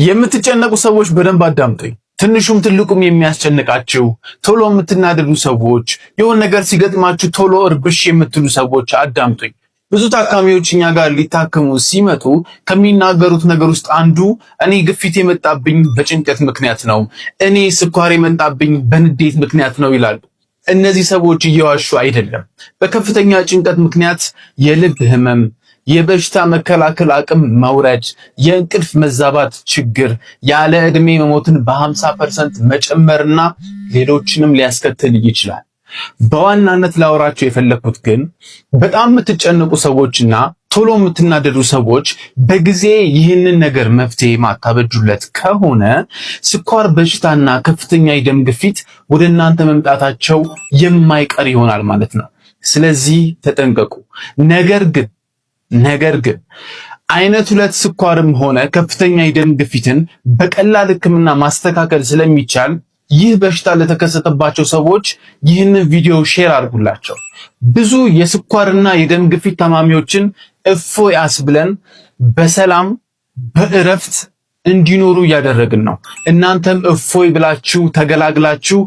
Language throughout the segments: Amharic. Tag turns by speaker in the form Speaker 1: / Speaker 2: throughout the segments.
Speaker 1: የምትጨነቁ ሰዎች በደንብ አዳምጡኝ። ትንሹም ትልቁም የሚያስጨንቃችሁ ቶሎ የምትናደዱ ሰዎች፣ የሆነ ነገር ሲገጥማችሁ ቶሎ እርብሽ የምትሉ ሰዎች አዳምጡኝ። ብዙ ታካሚዎች እኛ ጋር ሊታከሙ ሲመጡ ከሚናገሩት ነገር ውስጥ አንዱ እኔ ግፊት የመጣብኝ በጭንቀት ምክንያት ነው፣ እኔ ስኳር የመጣብኝ በንዴት ምክንያት ነው ይላሉ። እነዚህ ሰዎች እየዋሹ አይደለም። በከፍተኛ ጭንቀት ምክንያት የልብ ህመም፣ የበሽታ መከላከል አቅም መውረድ፣ የእንቅልፍ መዛባት ችግር፣ ያለ ዕድሜ መሞትን በ50% መጨመርና ሌሎችንም ሊያስከትል ይችላል። በዋናነት ላወራቸው የፈለኩት ግን በጣም የምትጨነቁ ሰዎችና ቶሎ የምትናደዱ ሰዎች በጊዜ ይህንን ነገር መፍትሄ ማታበጁለት ከሆነ ስኳር በሽታና ከፍተኛ የደም ግፊት ወደ እናንተ መምጣታቸው የማይቀር ይሆናል ማለት ነው። ስለዚህ ተጠንቀቁ። ነገር ግን አይነት 2 ስኳርም ሆነ ከፍተኛ የደም ግፊትን በቀላል ሕክምና ማስተካከል ስለሚቻል ይህ በሽታ ለተከሰተባቸው ሰዎች ይህንን ቪዲዮ ሼር አድርጉላቸው። ብዙ የስኳርና የደም ግፊት ታማሚዎችን እፎይ አስብለን በሰላም በእረፍት እንዲኖሩ እያደረግን ነው። እናንተም እፎይ ብላችሁ ተገላግላችሁ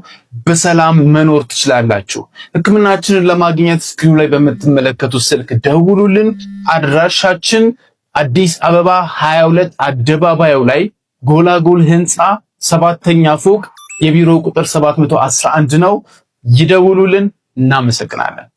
Speaker 1: በሰላም መኖር ትችላላችሁ። ሕክምናችንን ለማግኘት ስክሪኑ ላይ በምትመለከቱት ስልክ ደውሉልን። አድራሻችን አዲስ አበባ 22 አደባባዩ ላይ ጎላጎል ህንፃ 7ኛ ፎቅ የቢሮ ቁጥር 711 ነው። ይደውሉልን። እናመሰግናለን።